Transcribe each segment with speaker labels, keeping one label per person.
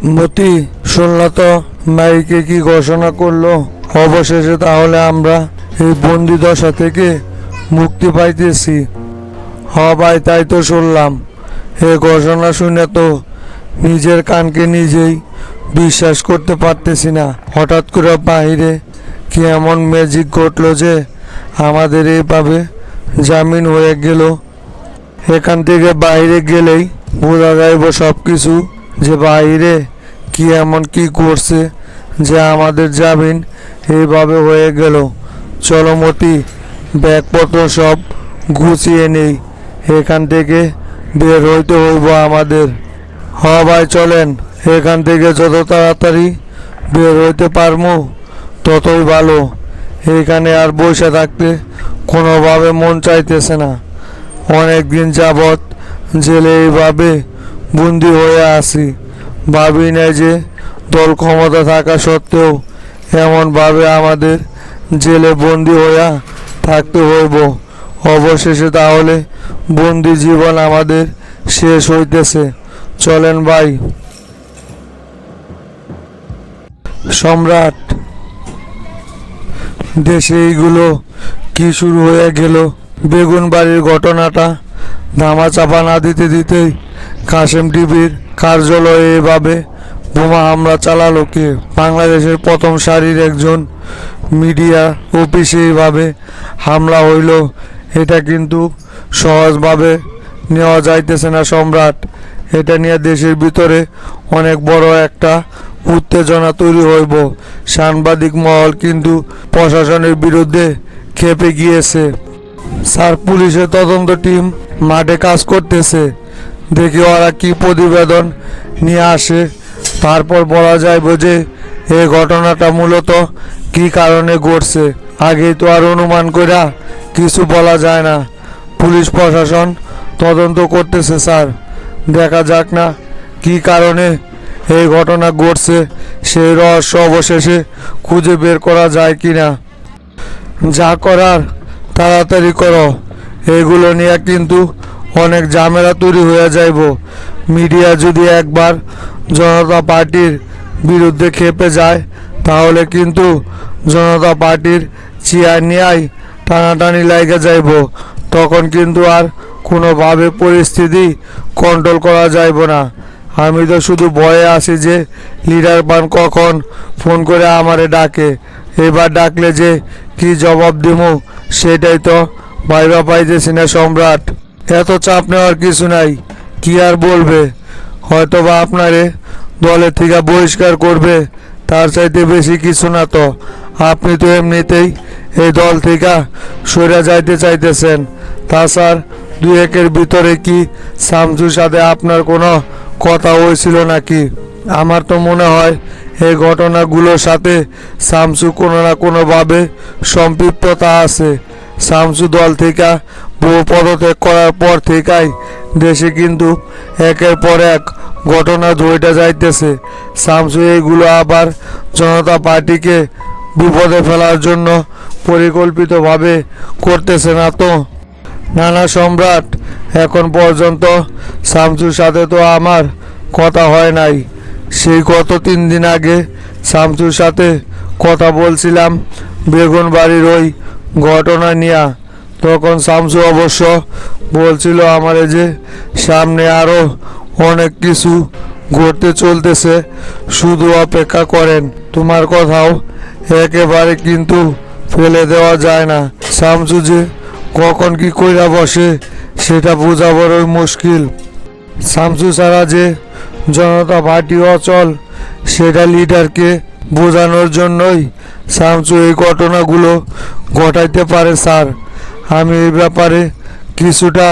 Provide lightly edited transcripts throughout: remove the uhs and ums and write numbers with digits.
Speaker 1: মতি, শুনলা তো মাইকে কি ঘোষণা করলো? অবশেষে তাহলে আমরা এই বন্দি দশা থেকে মুক্তি পাইতেছি। হ ভাই, তাই তো শুনলাম। এ ঘোষণা শুনে তো নিজের কানকে নিজেই বিশ্বাস করতে পারতেছি না। হঠাৎ করে বাইরে কি এমন ম্যাজিক ঘটলো যে আমাদের এইভাবে জামিন হয়ে গেল? এখান থেকে বাইরে গেলেই বোঝা যাইব সব কিছু, যে বাইরে কি এমন কি করছে যে আমাদের জামিন এইভাবে হয়ে গেল। চলো মতি, ব্যাগপত্র সব গুছিয়ে নেই, এখান থেকে বের হইতে হইব আমাদের। হ ভাই, চলেন। এখান থেকে যত তাড়াতাড়ি বের হইতে পারবো ততই ভালো। এখানে আর বসে থাকতে কোনোভাবে মন চাইতেছে না। অনেক দিন যাবৎ জেলে এইভাবে বন্দি হয়ে আছি। ভাবি নাই যে দল ক্ষমতা থাকা সত্ত্বেও এমনভাবে আমাদের জেলে বন্দি হইয়া থাকতে হইব। অবশেষে তাহলে বন্দি জীবন আমাদের শেষ হইতেছে। চলেন ভাই। সম্রাট, দেশে এইগুলো কি শুরু হয়ে গেল? বেগুন বাড়ির ঘটনাটা ধামাচাপা না দিতে দিতেই কাশেম টিভির কার্যালয়ে এভাবে বোমা হামলা চালালো কে? বাংলাদেশের প্রথম সারির একজন মিডিয়া অফিসে এইভাবে হামলা হইল, এটা কিন্তু সহজভাবে নেওয়া যাইতেছে না সম্রাট। এটা নিয়ে দেশের ভিতরে অনেক বড় একটা উত্তেজনা তৈরি হইব। সাংবাদিক মহল কিন্তু প্রশাসনের বিরুদ্ধে ক্ষেপে গিয়েছে। স্যার, পুলিশের তদন্ত টিম মাঠে কাজ করতেছে, দেখি ওরা কি প্রতিবেদন নিয়ে আসে। তারপর বলা যাইব যে এই ঘটনাটা মূলত কি কারণে ঘটছে। আগেই তো আর অনুমান কইরা কিছু বলা যায় না। পুলিশ প্রশাসন তদন্ত করতেছে স্যার, দেখা যাক না কি কারণে এই ঘটনা ঘটছে, সেই রহস্য অবশেষে খুঁজে বের করা যায় কিনা। যা করার তাড়াতাড়ি করো, এগুলো নিয়ে কিন্তু অনেক ঝামেলা তৈরি হয়ে যাইব। মিডিয়া যদি একবার জনতা পার্টির বিরুদ্ধে খেপে যায় তাহলে কিন্তু জনতা পার্টির চেয়ার নিয়েই টানাটানি লাগে যাইব। তখন কিন্তু আর কোনোভাবে পরিস্থিতি কন্ট্রোল করা যাইব না। আমি তো শুধু ভয়ে আছি যে লিডার পান কখন ফোন করে আমারে ডাকে। এবার ডাকলে যে কি জবাব দিব সেটাই তো ভাইবা পাইতেছি না সম্রাট। এত চাপ নেওয়ার কিছু নাই, কি আর বলবে? হয়তোবা আপনারে দলের থেকে বহিষ্কার করবে, তার চাইতে বেশি কিছু না তো। আপনি তো এমনিতেই এই দল থেকে সরে যাইতে চাইতেছেন। তা স্যার, দুই একের ভিতরে কি শামসুর সাথে আপনার কোনো কথা হয়েছিল নাকি? আমার তো মনে হয় এই ঘটনাগুলোর সাথে শামসু কোনো না কোনোভাবে সম্পৃক্ততা আছে। শামসু দল থেকে বহু পদত্যাগ করার পর থেকেই দেশে কিন্তু একের পর এক ঘটনা ধইটা যাইতেছে। শামসু এইগুলো আবার জনতা পার্টিকে বিপদে ফেলার জন্য পরিকল্পিতভাবে করতেছে না তো? না না সম্রাট, এখন পর্যন্ত শামসুর সাথে তো আমার কথা হয় নাই। সেই গত 3 দিন আগে শামসুর সাথে কথা বলছিলাম বেগুন বাড়ির ওই ঘটনা নিয়ে। তখন শামসু অবশ্য বলছিল আমারে যে সামনে আরও অনেক কিছু ঘটতে চলতেছে, শুধু অপেক্ষা করেন। তোমার কথাও একেবারে কিন্তু ফেলে দেওয়া যায় না। শামসু যে কখন কি কইরা বসে সেটা বোঝা বড়ই মুশকিল। শামসু ছাড়া যে জনতা পার্টি অচল সেটা লিডারকে বোঝানোর জন্যই শামসু এই ঘটনাগুলো ঘটাইতে পারে স্যার। আমি এই ব্যাপারে কিছুটা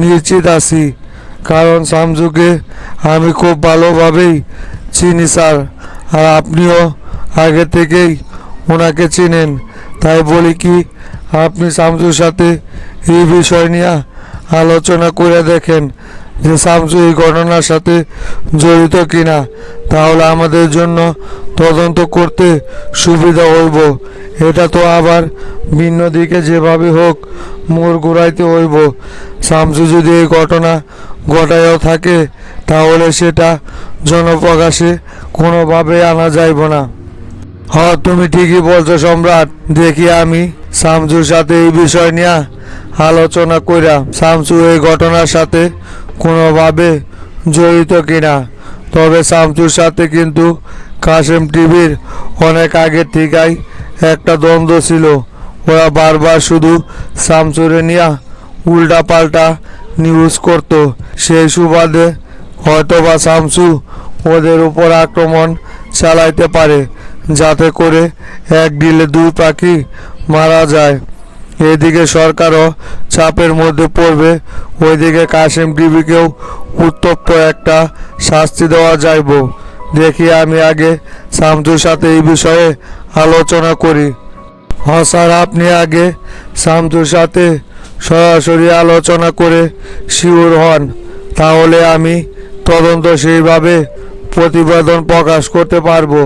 Speaker 1: নিশ্চিত আছি, কারণ শামসুকে আমি খুব ভালোভাবেই চিনি স্যার। আর আপনিও আগে থেকেই ওনাকে চিনেন। তাই বলি কি, আপনি শামসুর সাথে এই বিষয় নিয়ে আলোচনা করে দেখেন যে শামসু এই ঘটনার সাথে জড়িত কিনা। তাহলে আমাদের জন্য তদন্ত করতে সুবিধা হইব। এটা তো আবার ভিন্ন দিকে যেভাবে হোক মোড় ঘুরাইতে হইব। শামসু যদি এই ঘটনা ঘটায়ও থাকে তাহলে সেটা জনপ্রকাশে কোনোভাবে আনা যাইব না। তুমি ঠিকই বলছো সম্রাট। দেখি আমি শামসুর সাথে এই বিষয় নিয়ে আলোচনা কইরা শামসু এই ঘটনার সাথে কোনোভাবে জড়িত কিনা। তবে শামসুর সাথে কিন্তু কাশেম টিভির অনেক আগে থেকেই একটা দ্বন্দ্ব ছিল। ওরা বারবার শুধু শামসুরে নিয়ে উল্টা পাল্টা নিউজ করত। সেই সুবাদে হয়তোবা শামসু ওদের উপর আক্রমণ চালাইতে পারে, যাতে করে এক ডিলে দুই পাখি মারা যায়। এদিকে সরকারও চাপের মধ্যে পড়বে, ওইদিকে কাশেম টিভিকেও উত্তপ্ত একটা শাস্তি দেওয়া যাইব। দেখি আমি আগে শামসুর সাথে এই বিষয়ে আলোচনা করি। স্যার, আপনি আগে শামসুর সাথে সরাসরি আলোচনা করে শিওর হন, তাহলে আমি তদন্ত সেইভাবে প্রতিবেদন প্রকাশ করতে পারবো।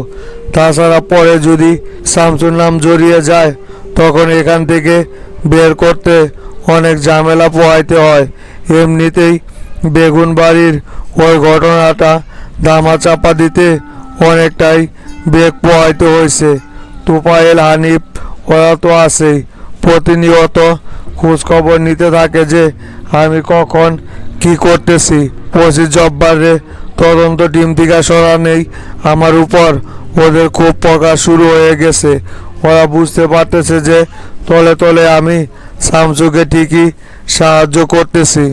Speaker 1: তাছাড়া পরে যদি শামসুর নাম জড়িয়ে যায় তখন এখান থেকে বের করতে অনেক ঝামেলা পোহাইতে হয়। এমনিতেই বেগুনবাড়ির ওই ঘটনাটা ধামাচাপা দিতে অনেকটাই বেগ পোহাইতে হয়েছে। তোফায়েল, হানিফ ওরা তো আছেই, প্রতিনিয়ত খোঁজখবর নিতে থাকে যে আমি কখন কি করতেছি। ওসি জব্বারে তদন্ত টিম থেকে সরানেই আমার উপর ওদের খুব প্রকাশ শুরু হয়ে গেছে। ওরা বুঝতে পারতেছে যে তলে তলে আমি শামসুকে ঠিকই সাহায্য করতেছি।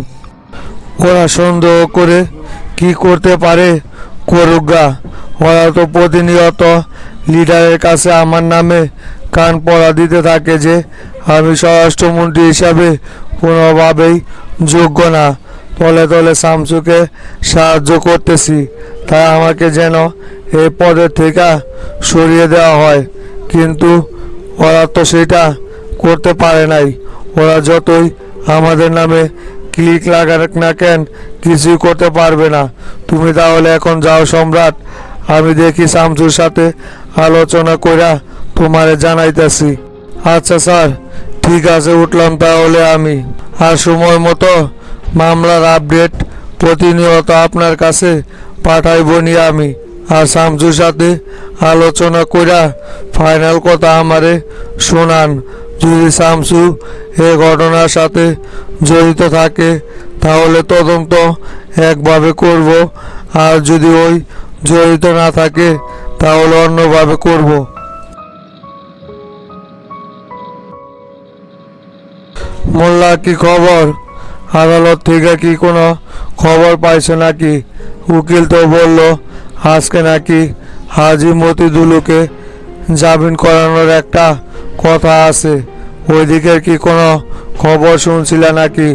Speaker 1: ওরা সন্দেহ করে কি করতে পারে করুগা। ওরা তো প্রতিনিয়ত লিডারের কাছে আমার নামে কান পড়া দিতে থাকে যে আমি স্বরাষ্ট্রমন্ত্রী হিসাবে কোনোভাবেই যোগ্য না, তলে তলে শামসুকে সাহায্য করতেছি, তাই আমাকে যেন এই পদের থেকে সরিয়ে দেওয়া হয়। কিন্তু ওরা তো সেটা করতে পারে নাই। ওরা যতই আমাদের নামে ক্লিক লাগাক না কেন, কিছুই করতে পারবে না। তুমি তাহলে এখন যাও সম্রাট, আমি দেখি শামসুর সাথে আলোচনা কইরা তোমারে জানাইতেছি। আচ্ছা স্যার, ঠিক আছে, উঠলাম তাহলে আমি। আর সময় মতো মামলার আপডেট প্রতিনিয়ত আপনার কাছে পাঠাইব নি আমি। আর শামসুর সাথে আলোচনা কইরা ফাইনাল কথা আমারে শোনান। যদি শামসু এ ঘটনার সাথে জড়িত থাকে তাহলে তদন্ত একভাবে করব, আর যদি ওই জড়িত না থাকে তাহলে অন্যভাবে করব। মোল্লা, কি খবর? আদালত থেকে কি কোনো খবর পাইছে নাকি? উকিল তো বলল আজকে নাকি হাজি মতিদুলুকে জামিন করানোর একটা কথা আছে। ওইদিকের কি কোনো খবর শুনছিলে নাকি?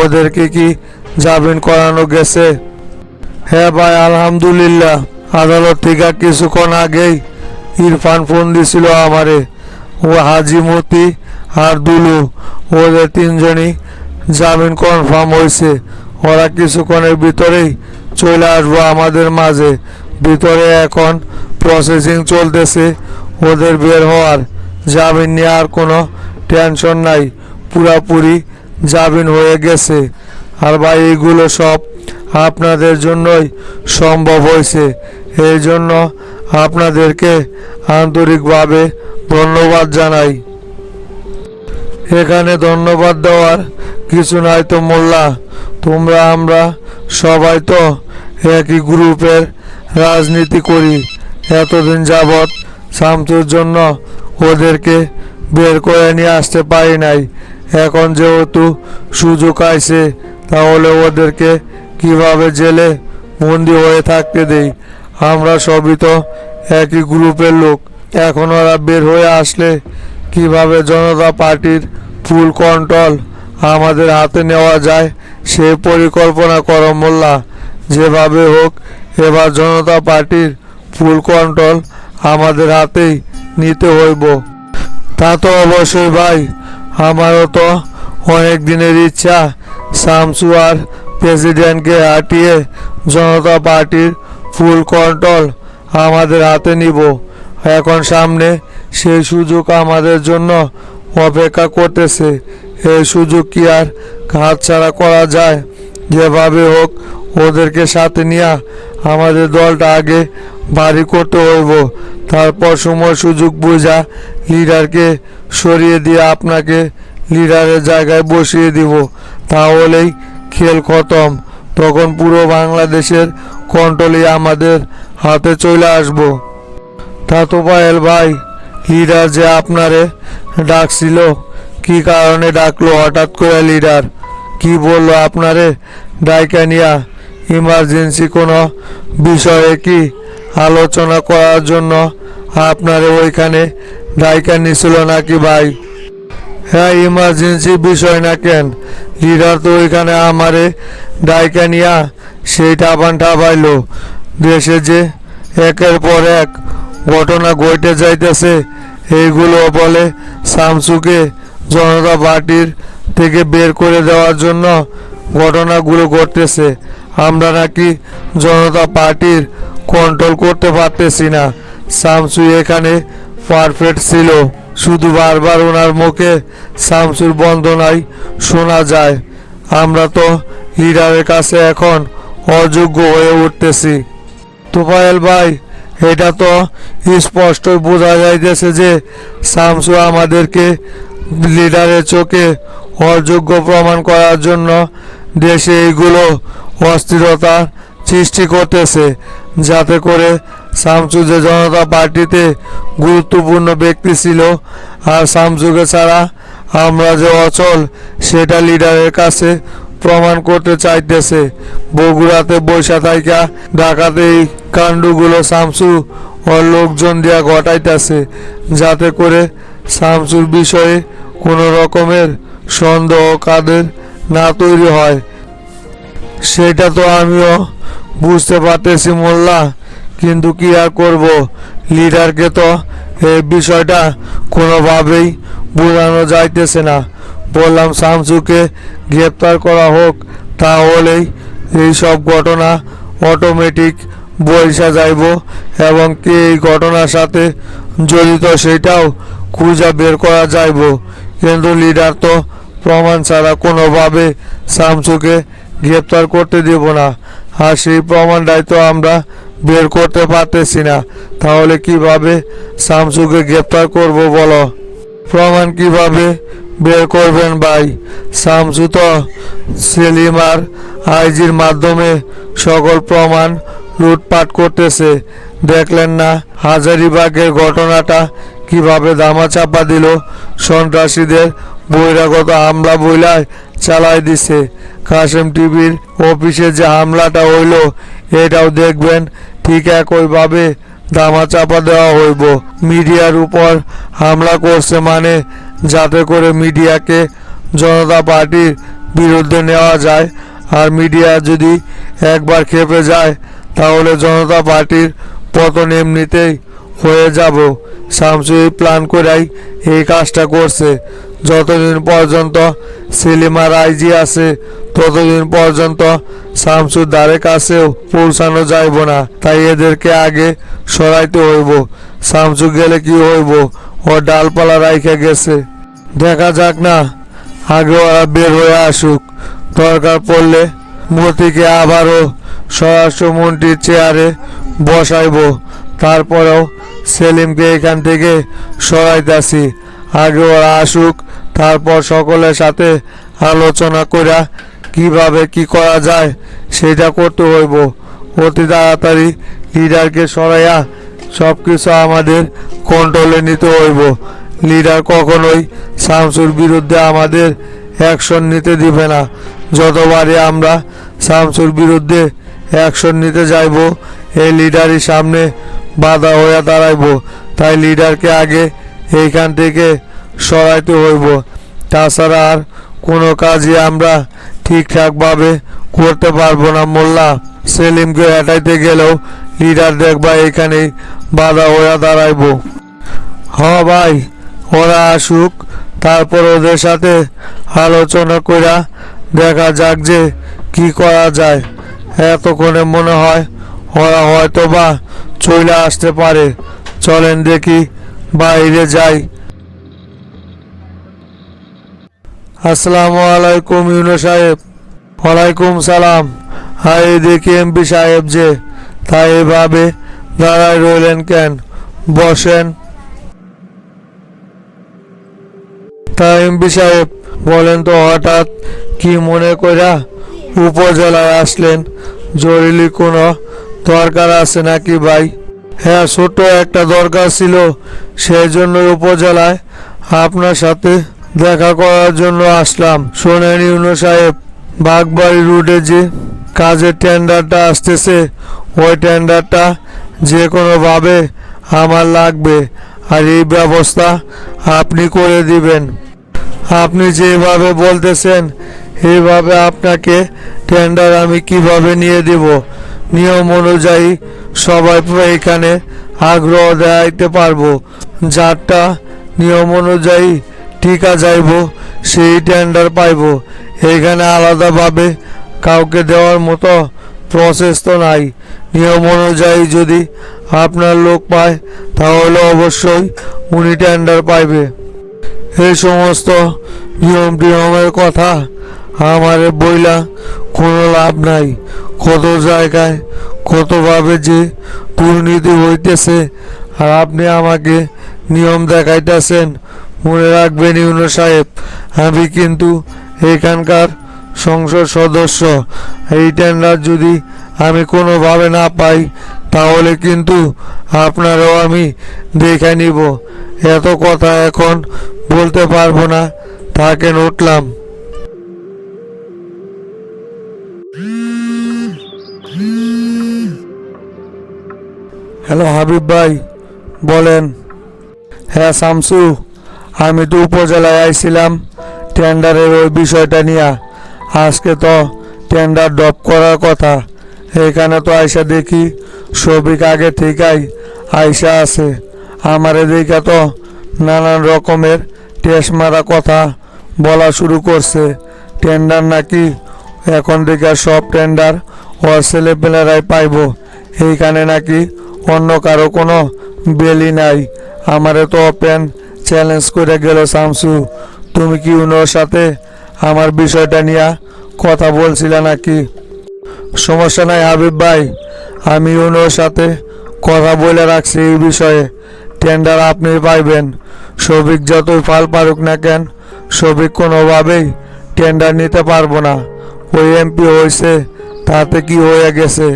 Speaker 1: ওদেরকে কি জামিন করানো গেছে? হ্যাঁ ভাই, আলহামদুলিল্লাহ। আদালত থেকে কিছুক্ষণ আগেই ইরফান ফোন দিছিল আমারে। ও হাজি মতি আর দুলু, ওদের তিনজনই জামিন কনফার্ম হয়েছে। ওরা কিছুক্ষণের ভিতরেই চলে আসবো আমাদের মাঝে। ভিতরে এখন প্রসেসিং চলতেছে ওদের বের হওয়ার। জামিন নেওয়ার কোনো টেনশন নাই, পুরাপুরি জামিন হয়ে গেছে। আর ভাই, এইগুলো সব আপনাদের জন্যই সম্ভব হয়েছে। এই জন্য আপনাদেরকে আন্তরিকভাবে ধন্যবাদ জানাই। এখানে ধন্যবাদ দেওয়ার কিছু নাই তো মোল্লা। তোমরা আমরা সবাই তো একই গ্রুপের রাজনীতি করি। এতদিন যাবৎ শামসুর জন্য ওদেরকে বের করে নিয়ে আসতে পারি নাই। এখন যেহেতু সুযোগ আইছে, তাহলে ওদেরকে কিভাবে জেলে বন্দি হয়ে থাকতে দেই? আমরা সবই তো একই গ্রুপের লোক। এখন ওরা বের হয়ে আসলে কিভাবে জনতা পার্টির ফুল কন্ট্রোল আমাদের হাতে নেওয়া যায় সেই পরিকল্পনা করো মোল্লা। যেভাবে হোক এবার জনতা পার্টির ফুল কন্ট্রোল আমাদের হাতেই নিতে হইব। তা তো অবশ্যই ভাই, আমারও তো অনেক দিনের ইচ্ছা শামসু আর প্রেসিডেন্টকে হাঁটিয়ে জনতা পার্টির ফুল কন্ট্রোল আমাদের হাতে নিব। এখন সামনে সেই সুযোগ আমাদের জন্য অপেক্ষা করতেছে। এই সুযোগ কি আর হাতছাড়া করা যায়? যেভাবে হোক ওদেরকে সাথে নিয়ে আমাদের দলটা আগে ভারী করতে হইব। তারপর সময় সুযোগ বুঝা লিডারকে সরিয়ে দিয়ে আপনাকে লিডারের জায়গায় বসিয়ে দিব। তাহলেই খেল খতম। তখন পুরো বাংলাদেশের কন্ট্রোলই আমাদের হাতে চলে আসবো। তা তো পায়েল ভাই, লিডার যে আপনারে ডাকছিল, কি কারণে ডাকলো হঠাৎ করে? লিডার কি বললো আপনারে ডাইকা নিয়া? ইমার্জেন্সি কোনো বিষয়ে কি আলোচনা করার জন্য আপনারে ওইখানে ডাইকা নিছিল নাকি ভাই? হ্যাঁ, ইমার্জেন্সি বিষয় না কেন, লিডার তো ওইখানে আমারে ডাইকা নিয়া সেই টাবান টাবাইলো। দেশে যে একের পর এক ঘটনা ঘটে যাইতেছে, এইগুলো বলে শামসুকে জনতা পার্টির থেকে বের করে দেওয়ার জন্য ঘটনাগুলো ঘটতেছে। আমরা নাকি জনতা পার্টির কন্ট্রোল করতে পারতেছি না। শামসু এখানে পারফেক্ট ছিল, শুধু বারবার ওনার মুখে শামসুর বন্দনাই শোনা যায়। আমরা তো লিডারের কাছে এখন অযোগ্য হয়ে উঠতেছি। তোফায়েল ভাই, এটা তো স্পষ্ট বোঝা যাইতেছে যে শামসু আমাদেরকে লিডারের চোখে অযোগ্য প্রমাণ করার জন্য দেশে এইগুলো অস্থিরতা সৃষ্টি করতেছে, যাতে করে শামসু যে জনতা পার্টিতে গুরুত্বপূর্ণ ব্যক্তি ছিল, আর শামসুকে ছাড়া আমরা যে অচল সেটা লিডারের কাছে প্রমাণ করতে চাইতেছে। বগুড়াতে বৈশা থাইকা ঢাকাতে এই কাণ্ডগুলো শামসু ও লোকজন দিয়া ঘটাইতেছে, যাতে করে শামসুর বিষয়ে কোনো রকমের সন্দেহ কাদের না তৈরি হয়। সেটা তো আমিও বুঝতে পারতেছি মোল্লা, কিন্তু কি আর করব, লিডারকে তো এই বিষয়টা কোনোভাবেই বোঝানো যাইতেছে না। বললাম শামসুকে গ্রেপ্তার করা হোক, তাহলেই এই সব ঘটনা অটোমেটিক বইসা যাইব এবং কে এই ঘটনার সাথে জড়িত সেটাও খুঁজে বের করা যাইব। কিন্তু লিডার তো প্রমাণ ছাড়া কোনোভাবে শামসুকে গ্রেপ্তার করতে দেব না, আর সেই প্রমাণটাই তো আমরা বের করতে পারতেছি না। তাহলে কিভাবে শামসুকে গ্রেপ্তার করব বলো? প্রমাণ কিভাবে বের করবেন ভাই? শামসু তো সেলিম আর আইজির মাধ্যমে সকল প্রমাণ লুটপাট করতেছে। দেখলেন না হাজারিবাগের ঘটনাটা কিভাবে ধামাচাপা দিল? সন্ত্রাসীদের বহিরাগত হামলা বইলায় চালাই দিছে। কাশেম টিভির অফিসে যে হামলাটা হইল, এটাও দেখবেন ঠিক একইভাবে ধামাচাপা দেওয়া হইব। মিডিয়ার উপর হামলা করছে মানে যাতে করে মিডিয়াকে জনতা পার্টির বিরুদ্ধে নেওয়া যায়, আর মিডিয়া যদি একবার খেপে যায় তাহলে জনতা পার্টির পতন এমনিতেই হয়ে যাব। শামসু এই প্ল্যান করেই এই কাজটা করছে। যতদিন পর্যন্ত সেলিমার আইজি আছে ততদিন পর্যন্ত শামসুর ধারে কাছেও পৌঁছানো যাইব না। তাই এদেরকে আগে সরাইতে হইব। শামসু গেলে কি হইব, ও ডালপালা রাইখে গেছে। দেখা যাক না, আগে ওরা বের হয়ে আসুক। দরকার পড়লে মতিকে আবারও স্বরাষ্ট্রমন্ত্রীর চেয়ারে বসাইব। তারপরেও সেলিমকে এখান থেকে সরাইতাছি। আগে ওরা আসুক, তারপর সকলের সাথে আলোচনা করা কিভাবে কি করা যায় সেটা করতে হইব। অতি তাড়াতাড়ি লিডারকে সরাইয়া সব কিছু আমাদের কন্ট্রোলে নিতে হইব। লিডার কখনোই শামসুর বিরুদ্ধে আমাদের অ্যাকশন নিতে দিবে না। যতবারই আমরা শামসুর বিরুদ্ধে অ্যাকশন নিতে যাইব, এই লিডারই সামনে বাধা হয়ে দাঁড়াইব। তাই লিডারকে আগে এইখান থেকে সরাইতে হইব। তাছাড়া আর কোনো কাজই আমরা ঠিকঠাকভাবে করতে পারবো না মোল্লা। সেলিমকে হটাইতে গেলেও লিডার দেখবা এখানেই বাধা হয়ে দাঁড়াইব। হ ভাই, ওরা আসুক, তারপর ওদের সাথে আলোচনা কইরা দেখা যাক যে কি করা যায়। এতক্ষণে মনে হয় ওরা হয়তো বা চলে আসতে পারে। চলেন দেখি বাইরে যাই। আসসালামু আলাইকুম ইউনো সাহেব। ওয়ালাইকুম সালাম। হাই দেখি এমপি সাহেব যে, তাই এভাবে দাঁড়ায় রইলেন কেন? বসেন। তা এমপি সাহেব বলেন তো, হঠাৎ কি মনে কইরা উপজেলায় আসলেন? জরুরি কোনো দরকার আছে নাকি ভাই? হ্যাঁ, ছোট একটা দরকার ছিল, সেই জন্য উপজেলায় আপনার সাথে দেখা করার জন্য আসলাম। শোনেন ইউনূস সাহেব, বাগবাড়ি রোডে যে কাজের টেন্ডারটা আসতেছে, ওই টেন্ডারটা যে কোনোভাবে আমার লাগবে, আর এই ব্যবস্থা আপনি করে দিবেন। আপনি যেভাবে বলতেছেন এইভাবে আপনাকে টেন্ডার আমি কিভাবে নিয়ে দেব? নিয়ম অনুযায়ী সবাই এখানে আগ্রহ দেখাইতে পারবো, যারটা নিয়ম অনুযায়ী টিকা যাইব সেই টেন্ডার পাইব। এখানে আলাদাভাবে কাউকে দেওয়ার মতো প্রসেস তো নাই। নিয়ম অনুযায়ী যদি আপনার লোক পায় তাহলে অবশ্যই উনি টেন্ডার পাইবে। এই সমস্ত নিয়মের কথা আমারে বইলা কোনো লাভ নাই। কত জায়গায় কতভাবে যে দুর্নীতি হইতেছে, আর আপনি আমাকে নিয়ম দেখাইতেছেন। মনে রাখবেন ইউনূস সাহেব, আমি কিন্তু এখানকার সংসদ সদস্য। এই টেন্ডার যদি আমি কোনোভাবে না পাই তাহলে কিন্তু আপনারও আমি দেখে নিব। এত কথা এখন বলতে পারবো না, তাকে উঠলাম। হ্যালো হাবিব ভাই, বলেন। হ্যাঁ শামসু, আমি তো উপজেলায় আইছিলাম টেন্ডারের ওই বিষয়টা নিয়ে। আজকে তো টেন্ডার ড্রপ করার কথা। এখানে তো আইসা দেখি সবিক আগে থেকেই আইসা আছে। আমারে দেখা তো নানান রকমের টেস্ট মারা কথা বলা শুরু করছে। টেন্ডার নাকি এখন থেকে সব টেন্ডার ওর ছেলেপেলেরাই পাইব। এইখানে নাকি অন্য কারো কোনো বেলি নাই। আমারে তো ওপেন চ্যালেঞ্জ করে গেল শামসু। তুমি কি ওনার সাথে আমার বিষয়টা নিয়ে কথা বলছিলে নাকি? সমস্যা নাই হাবিব ভাই, আমি ওনার সাথে কথা বলে রাখছি এই বিষয়ে। টেন্ডার আপনি পাইবেন। সবিক যতই ফাল পারুক না কেন, সবিক কোনোভাবেই টেন্ডার নিতে পারবো না। ওই এমপি হয়েছে তাতে কি হয়ে গেছে?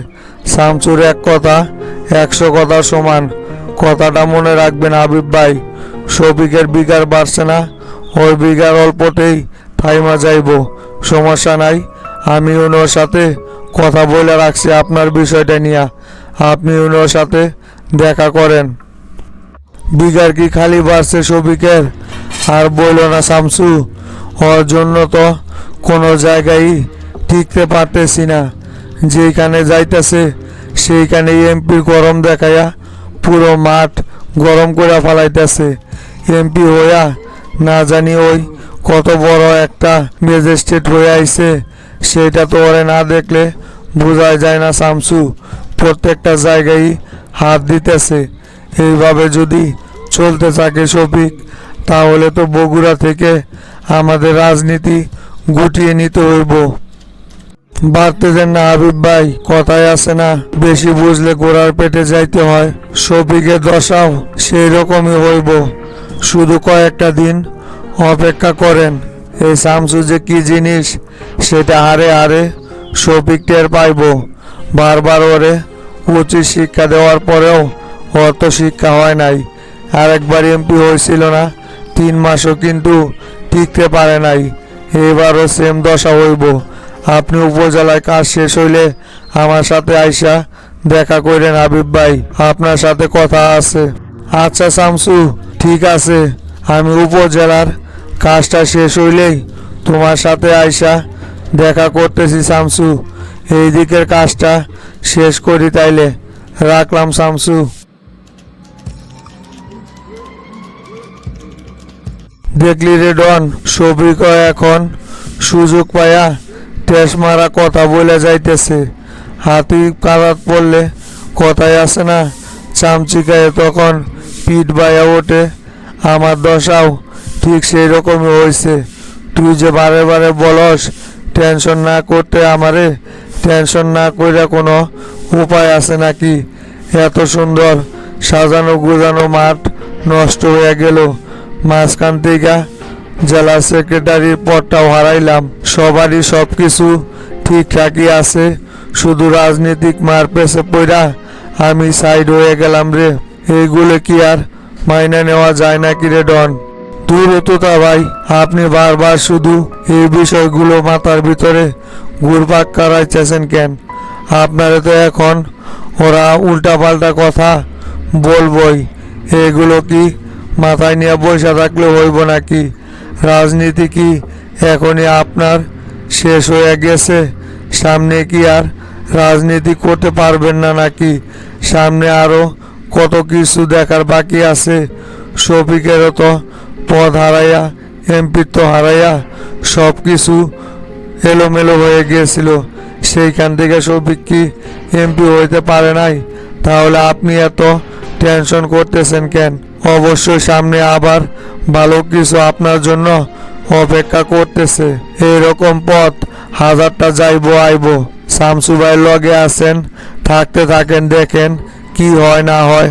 Speaker 1: শামসুর এক কথা 100 কথা সমান। কথাটা মনে রাখবেন হাবিব ভাই। সবিকের বিঘার বাড়ছে না, ওই বিঘার অল্পতেই থাইমা যাইব। সমস্যা নাই, আমি ওনার সাথে কথা বলে রাখছি আপনার বিষয়টা নিয়ে। আপনি ওনার সাথে দেখা করেন। বিঘার কি খালি বাড়ছে সবিকের? আর বইল না শামসু, ওর জন্য তো কোনো জায়গায় টিকতে পারতেছি না। যেখানে যাইতেছে সেইখানে এমপি গরম দেখাইয়া পুরো মাঠ গরম করে ফেলাইতেছে। এমপি হইয়া না জানি ওই কত বড় একটা ম্যাজিস্ট্রেট হয়ে আইছে, সেটা তো ওরে না দেখলে বোঝা যায় না শামসু। প্রত্যেকটা জায়গায় হাত দিতেছে। এইভাবে যদি চলতে থাকে শফিক, তাহলে তো বগুড়া থেকে আমাদের রাজনীতি গুটিয়ে নিতে হইব। বাড়তে দেন না হাবিব ভাই, কথায় আছে না, বেশি বুঝলে গোড়ার পেটে যাইতে হয়। শফিকের দশাও সেই রকমই হইব। শুধু কয়েকটা দিন অপেক্ষা করেন। এই শামসু যে কি জিনিস সেটা হারে হারে শফিক টের পাইব। বারবার ওরে উচিত শিক্ষা দেওয়ার পরেও অত শিক্ষা হয় নাই। আরেকবার এমপি হয়েছিল না, 3 মাসও কিন্তু টিকতে পারে নাই। এবারও সেম দশা হইব। আপনি উপজেলায় কাজ শেষ হইলে আমার সাথে আইসা দেখা করেন হাবিব ভাই, আপনার সাথে কথা আছে। আচ্ছা শামসু, ঠিক আছে। আমি উপজেলার কাজটা শেষ হইলেই তোমার সাথে আইসা দেখা করতেছি শামসু। এই দিকের কাজটা শেষ করি তাইলে। রাখলাম শামসু। দেখলি রে ডন, শফিকও এখন সুযোগ পায়া টেস মারা কথা বলে যাইতেছে। হাতি কাদাত পড়লে কথাই আছে না, চামচিকায় তখন পিঠ বাইয়া ওঠে। আমার দশাও ঠিক সেই রকমই হয়েছে। তুই যে বারে বারে বলস টেনশন না করতে আমারে টেনশন না কইরা কোনো উপায় আছে নাকি? এত সুন্দর সাজানো গুজানো মাঠ নষ্ট হয়ে গেল। মাঝখান থেকে জেলা সেক্রেটারির পদটাও হারাইলাম। সবারই সব কিছু ঠিকঠাকই আছে, শুধু রাজনীতিক মার পেছে পইরা আমি সাইড হয়ে গেলাম রে। এইগুলো কি আর মাইনা নেওয়া যায় নাকি রে ডন? দূরত্বতা ভাই, আপনি বারবার শুধু এই বিষয়গুলো মাথার ভিতরে ঘুরপাক করাইতেছেন কেন? আপনারে তো এখন ওরা উল্টাপাল্টা কথা বলবই। এগুলো কি মাথায় নিয়ে বসে থাকলে হইব নাকি? রাজনীতি কি এখনই আপনার শেষ হয়ে গেছে? সামনে কি আর রাজনীতি করতে পারবেন না নাকি? সামনে আরো কত কিছু দেখার বাকি আছে। শফিকেরও তো পদ হারাইয়া, এমপিত্ব হারাইয়া সব কিছু এলোমেলো হয়ে গিয়েছিল। সেইখান থেকে শফিক কি এমপি হইতে পারে নাই? তাহলে আপনি এত টেনশন করতেছেন কেন? অবশ্যই সামনে আবার ভালো কিছু আপনার জন্য অপেক্ষা করতেছে। এইরকম পথ হাজারটা যাইবো আইবো। শামসু ভাইয়ের লগে আছেন, থাকতে থাকেন, দেখেন কি হয় না হয়।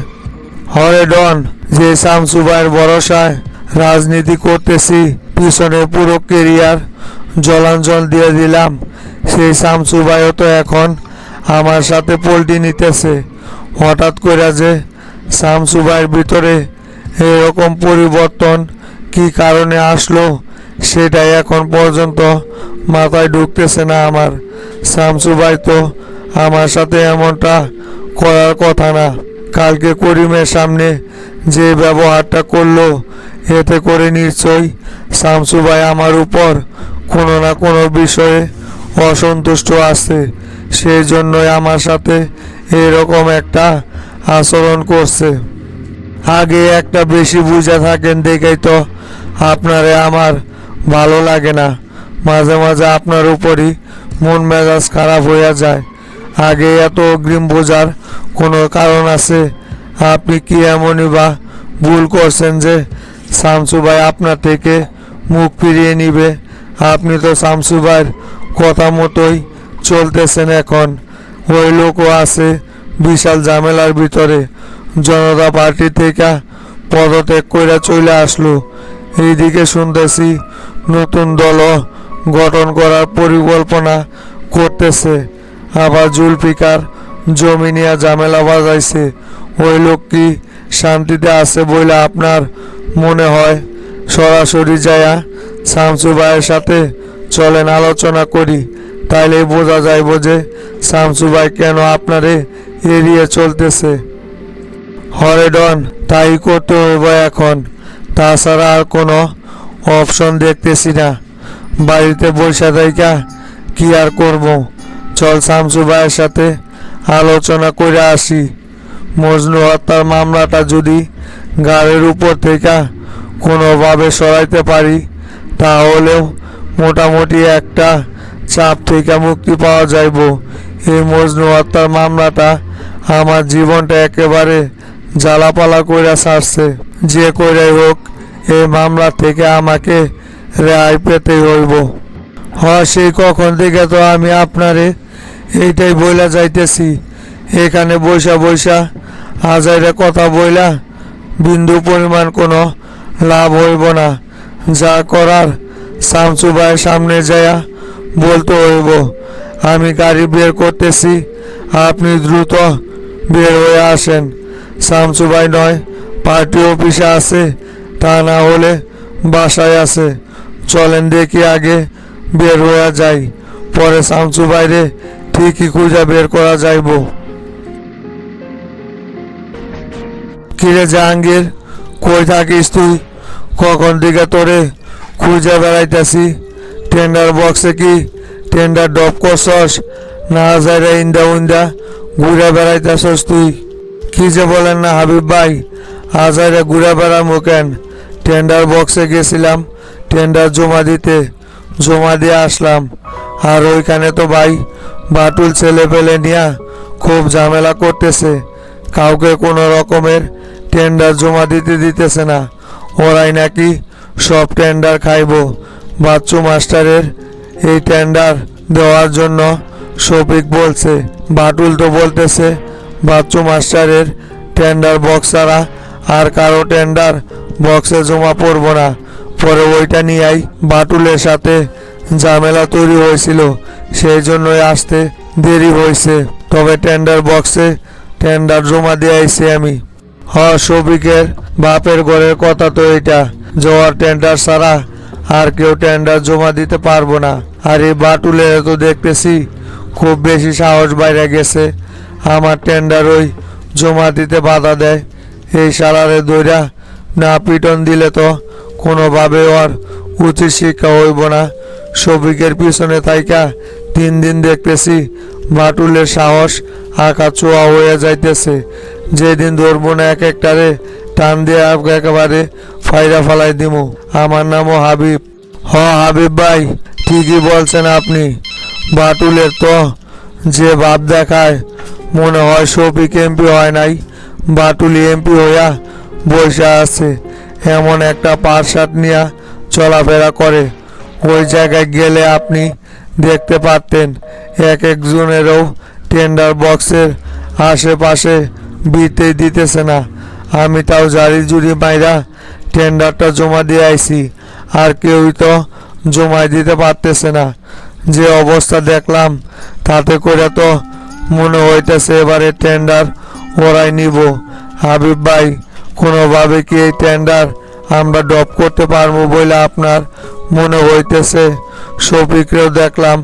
Speaker 1: হরে ডন, যে শামসু ভাইয়ের ভরসায় রাজনীতি করতেছি, পিছনে পুরো কেরিয়ার জলাঞ্জল দিয়ে দিলাম, সেই শামসু ভাইও তো এখন আমার সাথে পল্টি নিতেছে। হঠাৎ করে যে শামসু ভাইয়ের ভিতরে এরকম পরিবর্তন কি কারণে আসলো সেটাই এখন পর্যন্ত মাথায় ঢুকতেছে না আমার। শামসু ভাই তো আমার সাথে এমনটা করার কথা না। কালকে করিমের সামনে যে ব্যবহারটা করলো, এতে করে নিশ্চয়ই শামসু ভাই আমার উপর কোনো না কোনো বিষয়ে অসন্তুষ্ট আছে। সেই জন্যই আমার সাথে এরকম একটা আচরণ করছে। আগে একটা বেশি বুঝে থাকেন দেখেই তো আপনারে আমার ভালো লাগে না। মাঝে মাঝে আপনার উপরই মন মেজাজ খারাপ হয়ে যায়। আগে এত অগ্রিম বোঝার কোনো কারণ আছে? আপনি কি এমনই বা ভুল করছেন যে শামসু ভাই আপনার থেকে মুখ ফিরিয়ে নিবে? আপনি তো শামসু ভাইয়ের কথা মতোই চলতেছেন এখন। ওই লোকও আছে বিশাল ঝামেলার ভিতরে, জনতা পার্টি থেকে পদত্যাগ করে চলে আসলো। এইদিকে শুনতেছি নতুন দলও গঠন করার পরিকল্পনা করতেছে। আবার জুলফিকার জমি নিয়ে ঝামেলা বাজাইছে। ওই লোক কি শান্তিতে আছে বলে আপনার মনে হয়? সরাসরি যায়া শামসু ভাইয়ের সাথে চলেন আলোচনা করি, তাইলেই বোঝা যাইব যে শামসু ভাই কেন আপনারে এড়িয়ে চলতেছে। হরে ডন, তাই করতে হইব এখন। তাছাড়া আর কোনো অপশন দেখতেছি না। বাড়িতে বসে থাইকা কি আর করব? চল শামসু ভাইয়ের সাথে আলোচনা করে আসি। মজনু হত্যার মামলাটা যদি গাড়ির উপর থেকে কোনোভাবে সরাইতে পারি, তাহলেও মোটামুটি একটা চাপ থেকে মুক্তি পাওয়া যাইব। এই মজনু হত্যার মামলাটা আমার জীবনটা একেবারে জ্বালাপালা কইরা ছাড়ছে। যে কইরাই হোক এই মামলা থেকে আমাকে রেহাই পেতেই হইব। সেই কখন থেকে তো আমি আপনারে এইটাই বইলা যাইতেছি। এখানে বইসা বইসা হাজারে কথা বইলা বিন্দু পরিমাণ কোনো লাভ হইব না। যা করার শামসু ভাইয়ের সামনে যায়া বলতে হইব। আমি গাড়ি বের করতেছি, আপনি দ্রুত বের হয়ে আসেন। শামসু ভাই নয় পার্টি অফিসে আছে, তা না হলে বাসায় আছে। চলেন দেখি আগে বের হয়ে যাই, পরে শামসু ভাইরে ঠিকই খুঁজে বের করা যাইব। কিরে জাহাঙ্গীর, কই থাকিস তুই? কখন দিকে তোরে খুঁজে বেড়াইতেছি। টেন্ডার বক্সে কি টেন্ডার ডপ করছস, না যাইরা ইন্দা উন্দা ঘুরে বেড়াইতেছস তুই? কি যে বলেন না হাবিব ভাই, আজাইরা ঘুরে বেড়ামো কেন? টেন্ডার বক্সে গেছিলাম টেন্ডার জমা দিতে, জমা দিয়ে আসলাম। আর ওইখানে তো ভাই বাটুল ছেলে পেলে নিয়া খুব ঝামেলা করতেছে। কাউকে কোনো রকমের টেন্ডার জমা দিতে দিতেছে না। ওরাই নাকি সব টেন্ডার খাইব। বাচ্চু মাস্টারের এই টেন্ডার দেওয়ার জন্য শফিক বলছে। বাটুল তো বলতেছে বাচ্চু মাস্টারের টেন্ডার বক্স ছাড়া আর কারো টেন্ডার বক্সে জমা পড়ব না। পরে ওইটা নিয়েই বাটুলের সাথে ঝামেলা তৈরি হয়েছিল, সেই জন্যই আসতে দেরি হয়েছে। তবে টেন্ডার বক্সে টেন্ডার জমা দিয়ে আইছি আমি। শফিকের বাপের ঘরের কথা তো এটা, জোয়ার টেন্ডার ছাড়া আর কেউ টেন্ডার জমা দিতে পারবো না। আর এই বাটুলের তো দেখতেছি খুব বেশি সাহস বাইরে গেছে, আমার টেন্ডার ওই জমা দিতে বাধা দেয়। এই শালারে দইরা না পিটন দিলে তো কোনোভাবে ওর উচিত শিক্ষা হইব না। শফিকের পিছনে থাইকা 3 দিন দেখতেছি বাটুলের সাহস আঁকা চোয়া হয়ে যাইতেছে। যেদিন ধরবো না এক একটারে টান দিয়ে একেবারে ফাইরা ফালাই দিমু। আমার নামও হাবিব। হাবিব ভাই, ঠিকই বলছেন আপনি। বাটুলের তো যে ভাব দেখায় মনে হয় শফিক এমপি হয় নাই, বাটুলি এমপি হইয়া বসে আছে। এমন একটা পারসাট নিয়ে চলাফেরা করে, ওই জায়গায় গেলে আপনি দেখতে পারতেন এক একজনেরও টেন্ডার বক্সের আশেপাশে বিতে দিতেছে না। আমি তাও জারি জুড়ি মাইরা টেন্ডারটা জমা দিয়ে আইছি, আর কেউই তো জমা দিতে পারতেছে না। যে অবস্থা দেখলাম তাতে করে তো মনে হইতেছে এবারে টেন্ডার ওরাই নিব। হাবিব ভাই, কোনোভাবে কি এই টেন্ডার আমরা ড্রপ করতে পারবো বলে আপনার মনে হইতেছে? শফিকরেও দেখলাম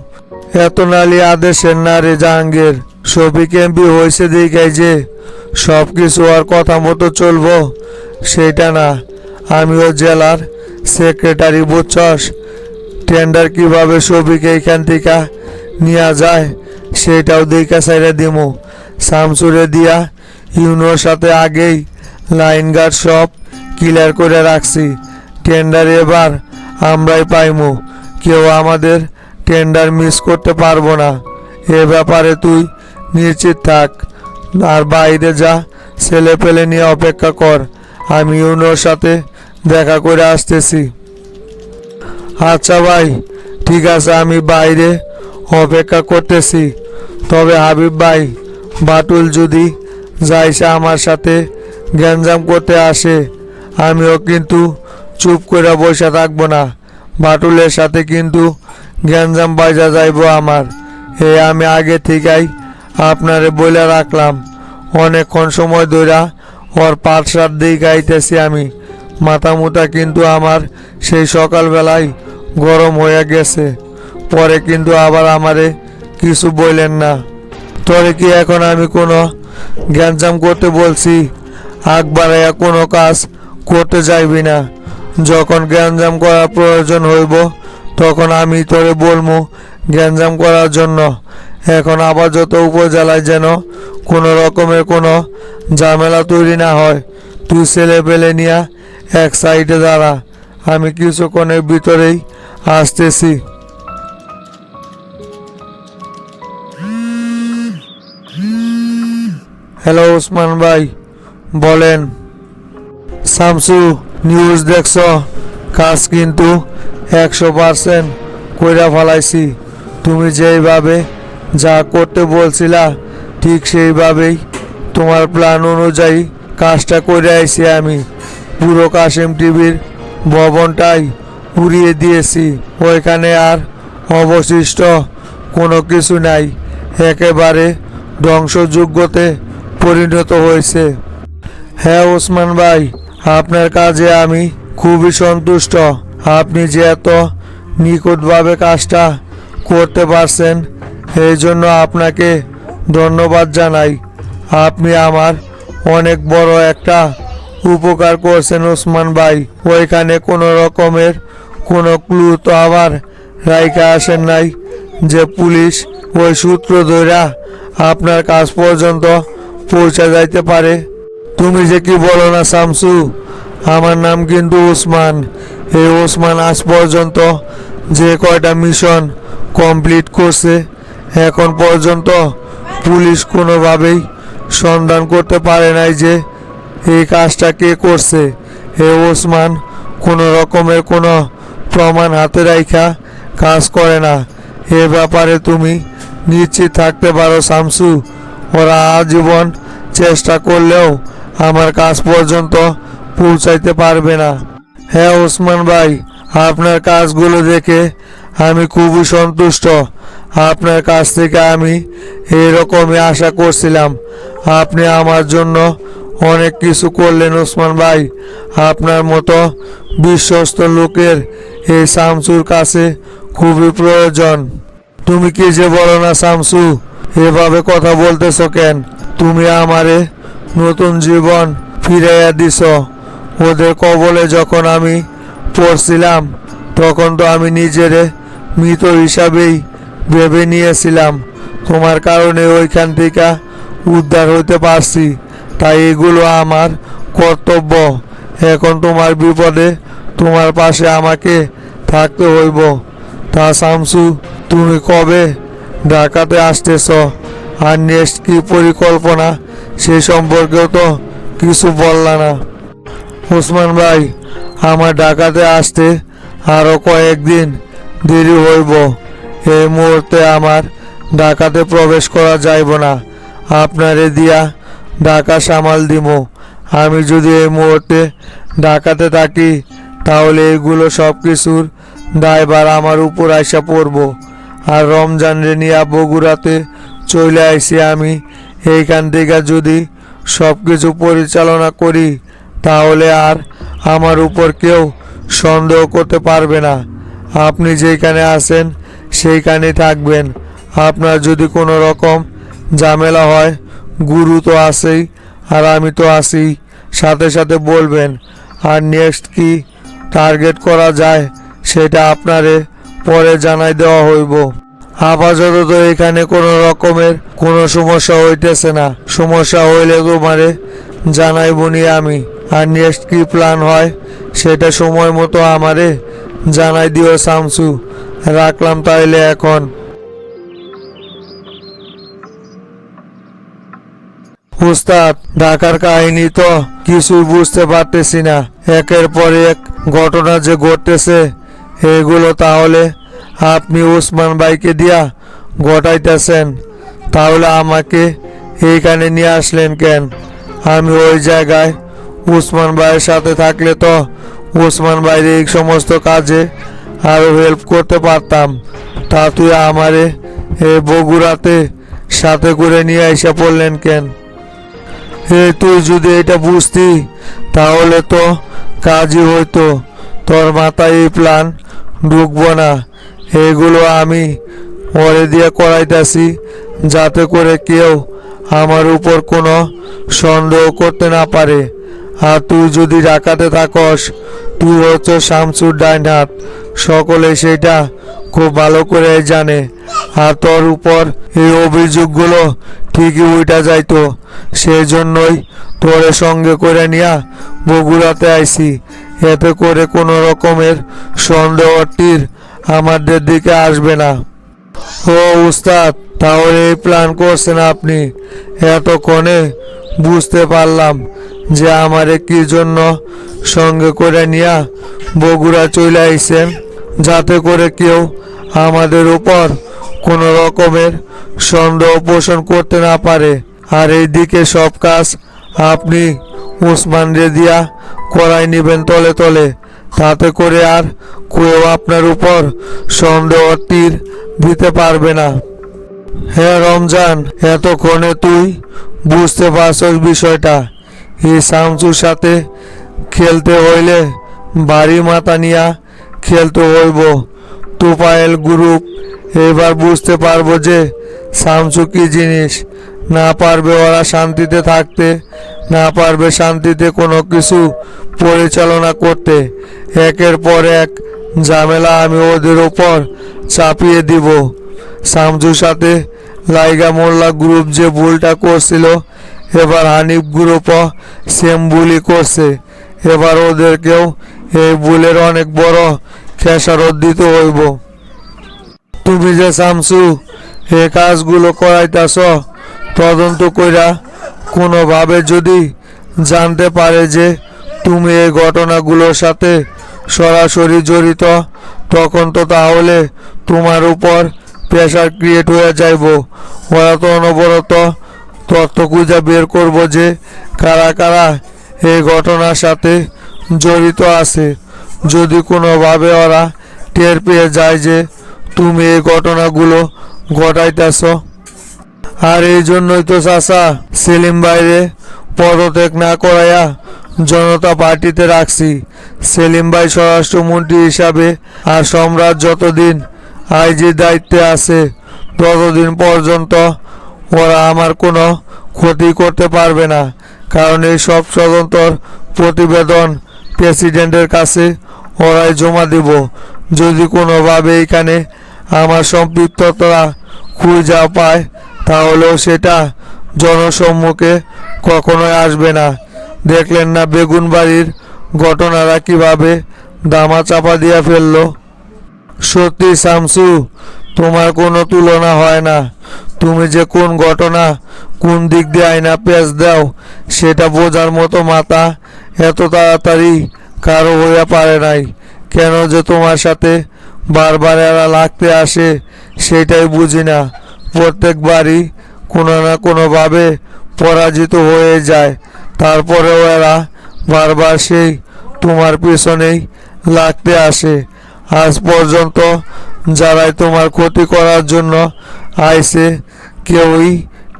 Speaker 1: এত নালি আদেশের না রে জাহাঙ্গীর। শফিক এমপি হয়েছে দেখাই যে সব কিছু আর কথা মতো চলবো সেটা না। আমিও জেলার সেক্রেটারি, বুঝছস? টেন্ডার কিভাবে শফিক এইখান থেকে নিয়ে যায় সেটাও দেখা সাইরা দিমু। শামসুরে দিয়া ইউনোর সাথে আগেই লাইন গার্ড সব ক্লিয়ার করে রাখছি। টেন্ডার এবার আমরাই পাইমু, কেউ আমাদের টেন্ডার মিস করতে পারবো না। এ ব্যাপারে তুই নিশ্চিত থাক। আর বাইরে যা ছেলে পেলে নিয়ে অপেক্ষা কর, আমি ইউনোর সাথে দেখা করে আসতেছি। আচ্ছা ভাই, ঠিক আছে, আমি বাইরে অপেক্ষা করতেছি। তবে হাবিব ভাই, বাটুল যদি যাইছে আমার সাথে গ্যাঞ্জাম করতে আসে, আমিও কিন্তু চুপ করে বসে থাকবো না। বাটুলের সাথে কিন্তু গ্যাঞ্জাম বাজা যাইব আমার। আমি আগে থেকেই আপনারে বলে রাখলাম। অনেকক্ষণ সময় ধরে ওর পাটসার দিয়ে গাইতেছি আমি। মাথা মুথা কিন্তু আমার সেই সকালবেলায় গরম হয়ে গেছে। পরে কিন্তু আবার আমারে কিছু বললেন না। তোরে কি এখন আমি কোনো গ্যাঞ্জাম করতে বলছি? আগ বাড়াইয়া কোনো কাজ করতে যাইবি না। যখন গ্যাঞ্জাম করার প্রয়োজন হইব তখন আমি তোরে বলবো গ্যাঞ্জাম করার জন্য। এখন আপাতত উপজেলায় যেন কোনো রকমের কোনো ঝামেলা তৈরি না হয়। তুই ছেলে পেলে নিয়ে এক সাইডে দাঁড়া, আমি কিছুক্ষণের ভিতরেই আসতেছি। হ্যালো ওসমান ভাই, বলেন। শামসু, নিউজ দেখছ? কাজ কিন্তু 100% কইরা ফেলাইছি। তুমি যেইভাবে যা করতে বলছিলা ঠিক সেইভাবেই তোমার প্ল্যান অনুযায়ী কাজটা করে আইছি আমি। পুরো কাশেম টিভির ভবনটাই উড়িয়ে দিয়েছি। ওইখানে আর অবশিষ্ট কোনো কিছু নাই, একেবারে ধ্বংসযোগ্যতে পরিণত হয়েছে। হ্যাঁ ওসমান ভাই, আপনার কাজে আমি খুবই সন্তুষ্ট। আপনি যে এত নিখুঁতভাবে কাজটা করতে পারছেন এই জন্য আপনাকে ধন্যবাদ জানাই। আপনি আমার অনেক বড় একটা উপকার করছেন ওসমান ভাই। ওইখানে কোনো রকমের কোনো ক্লু তো আবার রাইখা আসেন নাই যে পুলিশ ওই সূত্র ধইরা আপনার কাজ পর্যন্ত পৌঁছে যাইতে পারে? তুমি যে কি বলো না শামসু, আমার নাম কিন্তু ওসমান। এই ওসমান আজ পর্যন্ত যে কয়টা মিশন কমপ্লিট করছে এখন পর্যন্ত পুলিশ কোনোভাবেই সন্ধান করতে পারে নাই যে এই কাজটা কে করছে। এই ওসমান কোনো রকমের কোনো প্রমাণ হাতে রাইখা কাজ করে না। এ ব্যাপারে তুমি নিশ্চিত থাকতে পারো শামসু, ওরা আজীবন চেষ্টা করলেও আমার কাজ পর্যন্ত পৌঁছাইতে পারবে না। হ্যাঁ ওসমান ভাই, আপনার কাজগুলো দেখে আমি খুবই সন্তুষ্ট। আপনার কাছ থেকে আমি এরকমই আশা করছিলাম। আপনি আমার জন্য অনেক কিছু করলেন ওসমান ভাই। আপনার মতো বিশ্বস্ত লোকের এই শামসুর কাছে খুবই প্রয়োজন। তুমি কি যে বলো না শামসু, এভাবে কথা বলতেছ কেন? তুমি আমারে নতুন জীবন ফিরাইয়া দিছ। ওদের কবলে যখন আমি পড়ছিলাম তখন তো আমি নিজেরে মৃত হিসাবেই ভেবে নিয়েছিলাম। তোমার কারণে ওইখান থেকে উদ্ধার হইতে পারছি, তাই এগুলো আমার কর্তব্য। এখন তোমার বিপদে তোমার পাশে আমাকে থাকতে হইব। তা শামসু, তুমি কবে ঢাকাতে আসতেছ আর নেক্সট কি পরিকল্পনা সে সম্পর্কেও তো কিছু বললা না। ওসমান ভাই, আমার ঢাকাতে আসতে আরও কয়েকদিন দেরি হইব। এই মুহূর্তে আমার ঢাকাতে প্রবেশ করা যাইব না। আপনারে দিয়া ঢাকা সামাল দিমু। আমি যদি এই মুহূর্তে ঢাকাতে থাকি তাহলে এগুলো সব কিছুর দায়ভার আমার উপর আইসা পড়ব। আর রমজান রে নিয়া বগুড়াতে চলে আইসি আমি। এইখান থেকে যদি সব কিছু পরিচালনা করি তাহলে আর আমার উপর কেউ সন্দেহ করতে পারবে না। আপনি যেখানে আছেন সেইখানেই থাকবেন। আপনার যদি কোনো রকম ঝামেলা হয়, গুরু তো আছেই আর আমি তো আছি, সাথে সাথে বলবেন। আর নেক্সট কি টার্গেট করা যায় সেটা আপনারে পরে জানাই দেওয়া হইব। আপাতত তো এখানে কোনো রকমের কোনো সমস্যা হইতেছে না। সমস্যা হইলে তোমারে জানাইবনি আমি। আর নেক্সট কি প্ল্যান হয় সেটা সময় মতো আমারে জানাই দিও শামসু। রাখলাম তাইলে এখন। উস্তাদ, ঢাকার কাহিনী তো কিছুই বুঝতে পারতেছি না। একের পর এক ঘটনা যে ঘটতেছে এগুলো তাহলে আপনি ওসমান ভাইকে দিয়া ঘটাইতেছেন। তাহলে আমাকে এইখানে নিয়ে আসলেন কেন? আমি ওই জায়গায় ওসমান ভাইয়ের সাথে থাকলে তো ওসমান ভাইয়ের এই সমস্ত কাজে আরও হেল্প করতে পারতাম। তা তুই আমারে এই বগুড়াতে সাথে করে নিয়ে এসে পড়লেন কেন? তুই যদি এটা বুঝতি তাহলে তো কাজই হইতো। তোর মাথায় এই প্ল্যান ঢুকবো না। এগুলো আমি ওরে দিয়ে করাইতেছি যাতে করে কেউ আমার উপর কোনো সন্দেহ করতে না পারে। আর তুই যদি ঢাকাতে থাকস, তুই হচ্ছে শামসুর ডাইন হাত। সকলে সেটা খুব ভালো করে জানে। আর তোর উপর এই অভিযোগগুলো ঠিকই উঠা যাইতো। সেই জন্যই তোরে সঙ্গে করে নিয়া বগুড়াতে আইছি। এতে করে কোনো রকমের সন্দেহটির আমাদের দিকে আসবে না। ও উস্তাদ, তাহলে এই প্ল্যান করছেন আপনি? এতক্ষণে বুঝতে পারলাম যে আমারে কি জন্য সঙ্গে করে নিয়া বগুড়া চলে আইছেন, যাতে করে কেউ আমাদের উপর কোনো রকমের সন্দেহ পোষণ করতে না পারে। আর এইদিকে সব কাজ আপনি ওসমান রে দিয়া করাই নিবেন তলে তলে, তাতে করে আর কেউ আপনার উপর সন্দেহ তীর দিতে পারবে না। হ্যাঁ রমজান, এতক্ষণে তুই বুঝতে পারছস বিষয়টা। এই শামসুর সাথে খেলতে হইলে বাড়ি মাথা নিয়া খেলতে হইব। তোপায়েল গ্রুপ এবার বুঝতে পারবো যে শামসু কি জিনিস। না পারবে ওরা শান্তিতে থাকতে, না পারবে শান্তিতে কোনো কিছু পরিচালনা করতে। একের পর এক ঝামেলা আমি ওদের ওপর চাপিয়ে দিব। শামসুর সাথে লাইগা মোল্লা গ্রুপ যে ভুলটা করছিল, এবার হানিফ গ্রুপও সেম ভুলই করছে। এবার ওদেরকেও এই ভুলের অনেক বড় খেসারত দিতে হইব। তুমি যে শামসু এই কাজগুলো করাইতাছ, তদন্ত কইরা কোনোভাবে যদি জানতে পারে যে তুমি এই ঘটনাগুলোর সাথে সরাসরি জড়িত, তখন তো তাহলে তোমার উপর প্রেশার ক্রিয়েট হয়ে যাইব। ওরা তো অনবরত তথ্য খুঁজে বের করবো যে কারা কারা এই ঘটনার সাথে জড়িত আছে। যদি কোনোভাবে ওরা টের পেয়ে যায় যে তুমি এই ঘটনাগুলো ঘটাইতেছ। আর এই জন্যই তো চাচা সেলিম ভাইরে পদত্যাগ না করাইয়া জনতা পার্টিতে রাখছি। সেলিম ভাই স্বরাষ্ট্রমন্ত্রী হিসাবে আর সম্রাট যতদিন আইজির দায়িত্বে আছে ততদিন পর্যন্ত ওরা আমার কোনো ক্ষতি করতে পারবে না। কারণ এই সব তদন্তর প্রতিবেদন প্রেসিডেন্টের কাছে ওরাই জমা দেব। যদি কোনোভাবে এখানে আমার সম্পৃক্ততা খুঁজে পায় তাহলেও সেটা জনসম্মুখে কখনোই আসবে না। দেখলেন না বেগুনবাড়ির ঘটনারা কিভাবে ধামাচাপা দিয়ে ফেললো। সত্যি শামসু, তোমার কোনো তুলনা হয় না। তুমি যে কোন ঘটনা কোন দিক দিয়ে আয়না পেঁচ দাও সেটা বোঝার মতো মাথা এত তাড়াতাড়ি কারো হইয়া পারে নাই। কেন যে তোমার সাথে বারবার এরা লাগতে আসে সেটাই বুঝি না। প্রত্যেকবারই কোনো না কোনোভাবে পরাজিত হয়ে যায়, তারপরেও এরা বারবার সেই তোমার পিছনেই লাগতে আসে। আজ পর্যন্ত যারাই তোমার ক্ষতি করার জন্য আইছে কেউই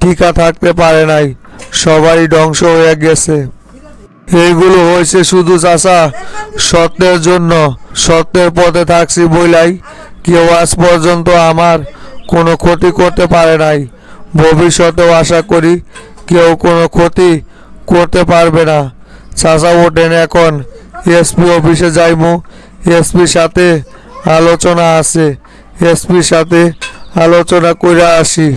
Speaker 1: টিকা থাকতে পারে নাই, সবাই ধ্বংস হয়ে গেছে। এইগুলো হয়েছে শুধু চাচা সত্যের জন্য। সত্যের পথে থাকছি বইলাই কেউ আজ পর্যন্ত আমার কোনো ক্ষতি করতে পারে নাই। ভবিষ্যতেও আশা করি কেউ কোনো ক্ষতি করতে পারবে না। চাচা ওঠেন, এখন এসপি অফিসে যাইমু। এসপির সাথে আলোচনা আছে, এসপির সাথে আলোচনা করে আসি।